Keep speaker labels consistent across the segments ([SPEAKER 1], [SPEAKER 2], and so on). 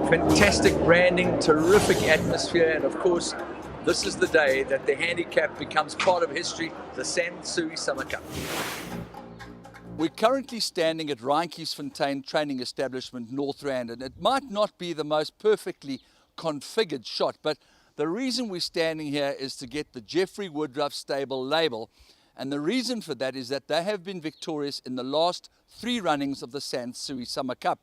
[SPEAKER 1] Fantastic branding, terrific atmosphere, and of course, this is the day that the handicap becomes part of history, the Sansui Summer Cup. We're currently standing at Reinkiesfontein Training Establishment, North Rand, and it might not be the most perfectly configured shot, but the reason we're standing here is to get the Jeffrey Woodruff stable label, and the reason for that is that they have been victorious in the last 3 runnings of the Sansui Summer Cup,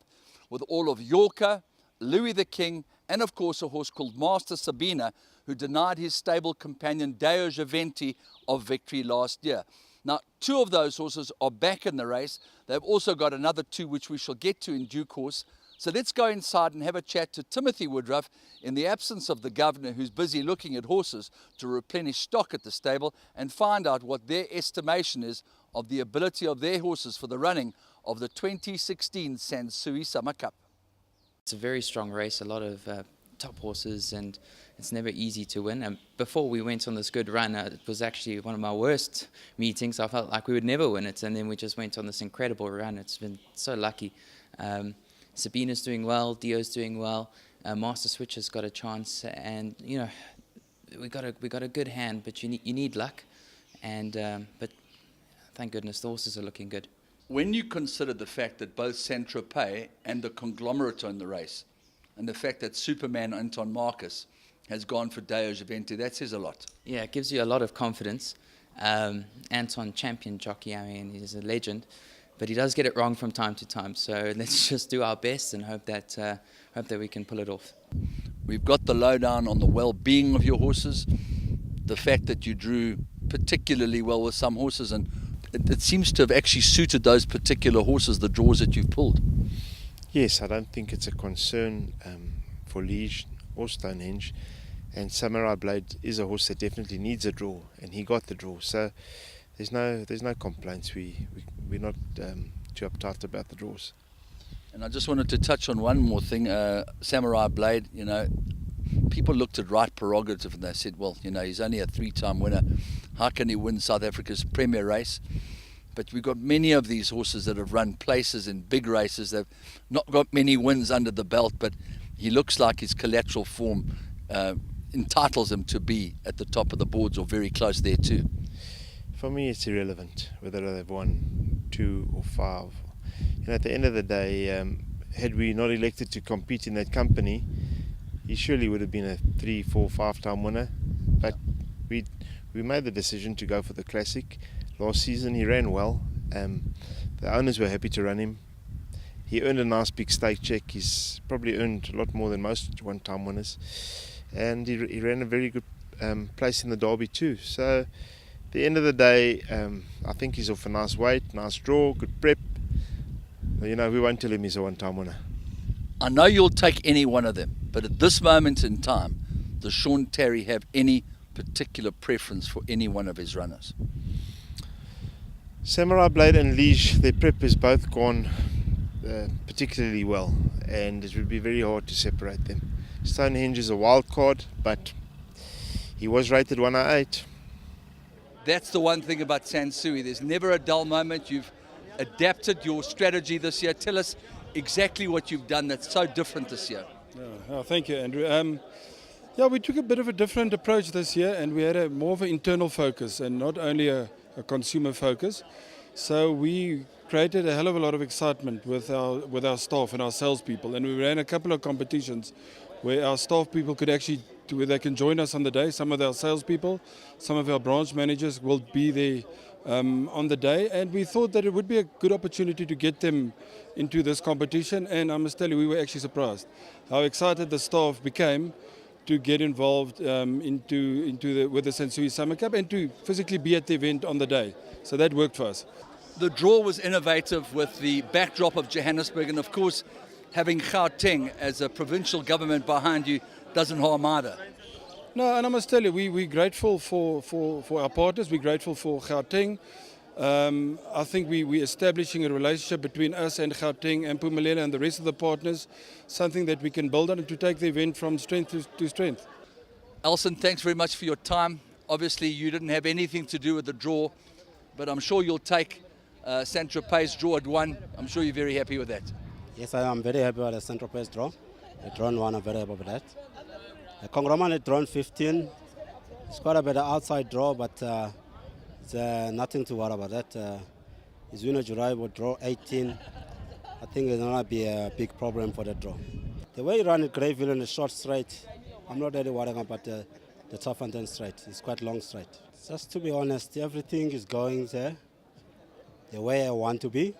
[SPEAKER 1] with all of Yorker, Louis the King, and of course a horse called Master Sabina, who denied his stable companion Deo Geventi of victory last year. Now, 2 of those horses are back in the race. They've also got another 2 which we shall get to in due course. So let's go inside and have a chat to Timothy Woodruff in the absence of the governor, who's busy looking at horses to replenish stock at the stable, and find out what their estimation is of the ability of their horses for the running of the 2016 Sansui Summer Cup.
[SPEAKER 2] It's a very strong race, a lot of top horses, and it's never easy to win. And before we went on this good run, it was actually one of my worst meetings. I felt like we would never win it, and then we just went on this incredible run. It's been so lucky. Sabina's doing well, Dio's doing well, Master Switch has got a chance, and you know, we got a good hand, but you need luck, and but thank goodness the horses are looking good.
[SPEAKER 1] When you consider the fact that both Saint-Tropez and the conglomerate are in the race, and the fact that Superman Anton Marcus has gone for Deo Geventi, that says a lot.
[SPEAKER 2] Yeah, it gives you a lot of confidence. Anton, champion jockey, I mean, he's a legend, but he does get it wrong from time to time. So let's just do our best and hope that we can pull it off.
[SPEAKER 1] We've got the lowdown on the well-being of your horses, the fact that you drew particularly well with some horses, and it seems to have actually suited those particular horses, the draws that you've pulled.
[SPEAKER 3] Yes, I don't think it's a concern for Liege or Stonehenge, and Samurai Blade is a horse that definitely needs a draw, and he got the draw. So there's no complaints. We're not too uptight about the draws.
[SPEAKER 1] And I just wanted to touch on one more thing. Samurai Blade, you know, people looked at right prerogative and they said, well, you know, he's only a 3-time winner. How can he win South Africa's premier race? But we've got many of these horses that have run places in big races. They've not got many wins under the belt, but he looks like his collateral form entitles him to be at the top of the boards or very close there too.
[SPEAKER 3] For me, it's irrelevant whether they've won 2 or 5. You know, at the end of the day, had we not elected to compete in that company, he surely would have been a 3, 4, 5-time winner. But we made the decision to go for the Classic. Last season he ran well. The owners were happy to run him. He earned a nice big stake check. He's probably earned a lot more than most 1-time winners. And he ran a very good place in the Derby too. So at the end of the day, I think he's off a nice weight, nice draw, good prep. You know, we won't tell him he's a 1-time winner.
[SPEAKER 1] I know you'll take any one of them, but at this moment in time, does Sean Tarry have any particular preference for any one of his runners?
[SPEAKER 3] Samurai Blade and Liege, their prep has both gone particularly well, and it would be very hard to separate them. Stonehenge is a wild card, but he was rated 108.
[SPEAKER 1] That's the one thing about Sansui. There's never a dull moment. You've adapted your strategy this year. Tell us exactly what you've done that's so different this year.
[SPEAKER 4] Thank you, Andrew. We took a bit of a different approach this year, and we had more of an internal focus and not only a consumer focus. So we created a hell of a lot of excitement with our staff and our salespeople, and we ran a couple of competitions where our staff people could actually, where they can join us on the day. Some of our salespeople, some of our branch managers will be there on the day, and we thought that it would be a good opportunity to get them into this competition, and I must tell you, we were actually surprised how excited the staff became to get involved with the Sansui Summer Cup and to physically be at the event on the day. So that worked for us.
[SPEAKER 1] The draw was innovative with the backdrop of Johannesburg, and of course having Gauteng as a provincial government behind you doesn't harm either.
[SPEAKER 4] No, and I must tell you, we're grateful for our partners, we're grateful for Gauteng. I think we're establishing a relationship between us and Gauteng and Mpumalanga and the rest of the partners, something that we can build on and to take the event from strength to strength.
[SPEAKER 1] Alton, thanks very much for your time. Obviously you didn't have anything to do with the draw, but I'm sure you'll take Saint-Tropez's draw at 1. I'm sure you're very happy with that.
[SPEAKER 5] Yes, I am very happy with the Saint-Tropez draw. The drone one, I'm very happy with that. The conglomerate drone 15. It's quite a bit of outside draw, but it's nothing to worry about that. It's Juno July will draw 18. I think it's not be a big problem for the draw. The way you run it, Greyville in a short straight, I'm not really worrying about the tough and then straight. It's quite long straight. Just to be honest, everything is going there the way I want to be.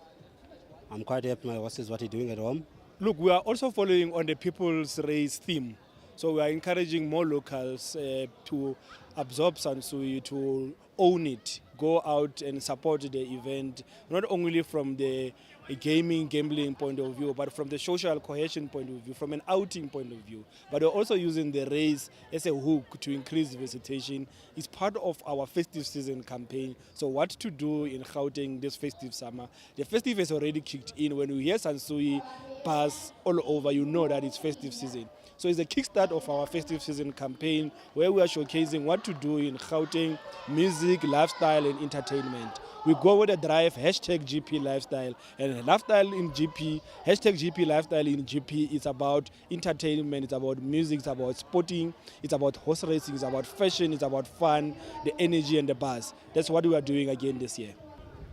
[SPEAKER 5] I'm quite happy my horses what he's doing at home.
[SPEAKER 6] Look, we are also following on the People's Race theme. So we are encouraging more locals to absorb Sansui, to own it, go out and support the event, not only from the gambling point of view, but from the social cohesion point of view, from an outing point of view. But we're also using the race as a hook to increase visitation. It's part of our festive season campaign. So what to do in Gauteng this festive summer? The festive has already kicked in. When you hear Sansui pass all over, you know that it's festive season. So it's a kickstart of our festive season campaign where we are showcasing what to do in Gauteng, music, lifestyle and entertainment. We go with a drive, #GP lifestyle, and lifestyle in GP, #GP lifestyle in GP is about entertainment, it's about music, it's about sporting, it's about horse racing, it's about fashion, it's about fun, the energy and the buzz. That's what we are doing again this year.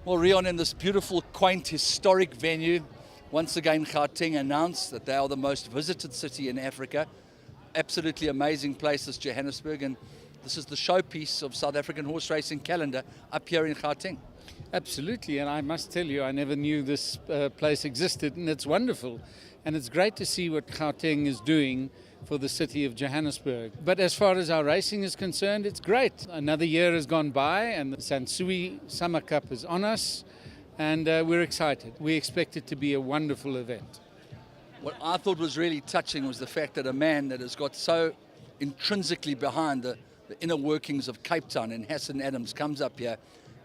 [SPEAKER 1] Well, Rion, in this beautiful, quaint, historic venue, once again Gauteng announced that they are the most visited city in Africa. Absolutely amazing place, this Johannesburg, and this is the showpiece of South African horse racing calendar up here in Gauteng.
[SPEAKER 7] Absolutely, and I must tell you, I never knew this place existed, and it's wonderful. And it's great to see what Gauteng is doing for the city of Johannesburg. But as far as our racing is concerned, it's great. Another year has gone by, and the Sansui Summer Cup is on us, and we're excited. We expect it to be a wonderful event.
[SPEAKER 1] What I thought was really touching was the fact that a man that has got so intrinsically behind the inner workings of Cape Town, and Hassan Adams, comes up here,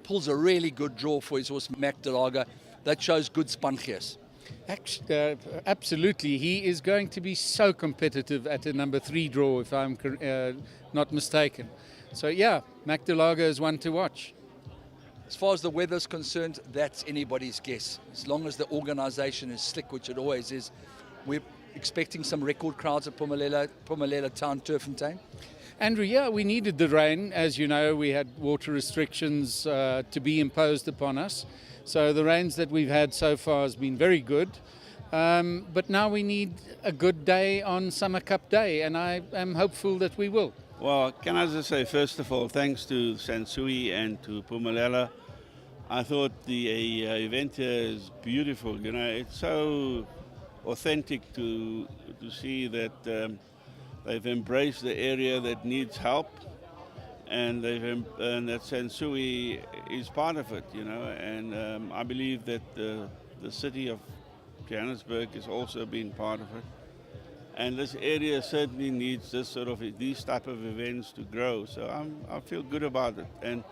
[SPEAKER 1] pulls a really good draw for his horse Mac Delaga. That shows good spanchies.
[SPEAKER 7] Absolutely, he is going to be so competitive at a number 3 draw, if I'm not mistaken. So yeah, Mac Delaga is one to watch.
[SPEAKER 1] As far as the weather's concerned, that's anybody's guess. As long as the organisation is slick, which it always is, we're expecting some record crowds at Pumalelo Town Turffontein.
[SPEAKER 7] Andrew, yeah, we needed the rain. As you know, we had water restrictions to be imposed upon us. So the rains that we've had so far has been very good. But now we need a good day on Summer Cup Day, and I am hopeful that we will.
[SPEAKER 8] Well, can I just say, first of all, thanks to Sansui and to Pumalelo. I thought the event here is beautiful. You know, it's so authentic to see that they've embraced the area that needs help, and that Sansui is part of it, you know. And I believe that the city of Johannesburg has also been part of it. And this area certainly needs these type of events to grow. So I feel good about it. And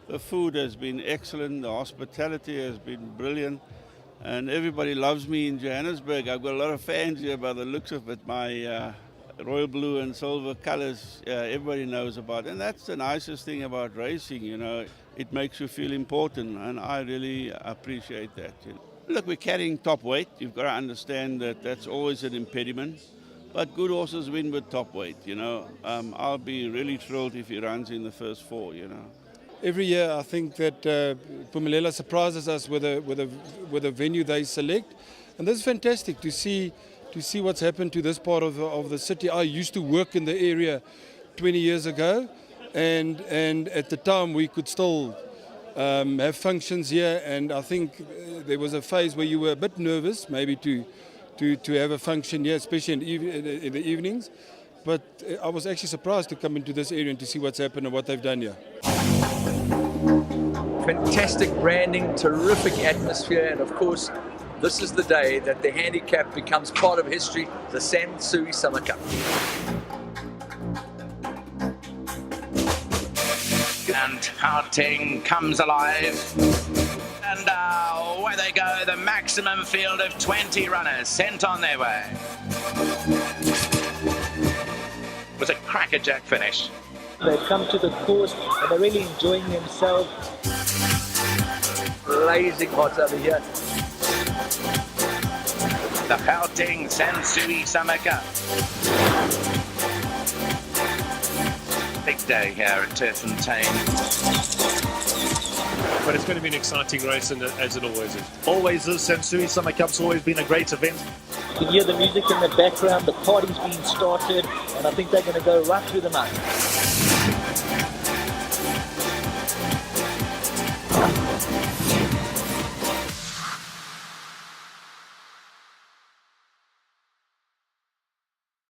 [SPEAKER 8] the food has been excellent. The hospitality has been brilliant. And everybody loves me in Johannesburg. I've got a lot of fans here by the looks of it. My royal blue and silver colors, everybody knows about. And that's the nicest thing about racing, you know. It makes you feel important, and I really appreciate that. You know. Look, we're carrying top weight. You've got to understand that that's always an impediment. But good horses win with top weight, you know. I'll be really thrilled if he runs in the first 4, you know.
[SPEAKER 4] Every year, I think that Pumalelo surprises us with a venue they select, and this is fantastic to see what's happened to this part of the city. I used to work in the area 20 years ago, and at the time we could still have functions here. And I think there was a phase where you were a bit nervous, maybe to have a function here, especially in the evenings. But I was actually surprised to come into this area and to see what's happened and what they've done here.
[SPEAKER 1] Fantastic branding, terrific atmosphere, and of course, this is the day that the handicap becomes part of history, the Sansui Summer Cup.
[SPEAKER 9] And Gauteng comes alive. And away they go, the maximum field of 20 runners sent on their way. It was a crackerjack finish.
[SPEAKER 10] They've come to the course and they're really enjoying themselves.
[SPEAKER 1] Blazing hot over here.
[SPEAKER 9] the Gauteng Sansui Summer Cup. Big day here at Turffontein.
[SPEAKER 11] But it's going to be an exciting race, and as it always is. Always is. Sansui Summer Cup's always been a great event.
[SPEAKER 10] You can hear the music in the background, the party's being started, and I think they're going to go right through the night.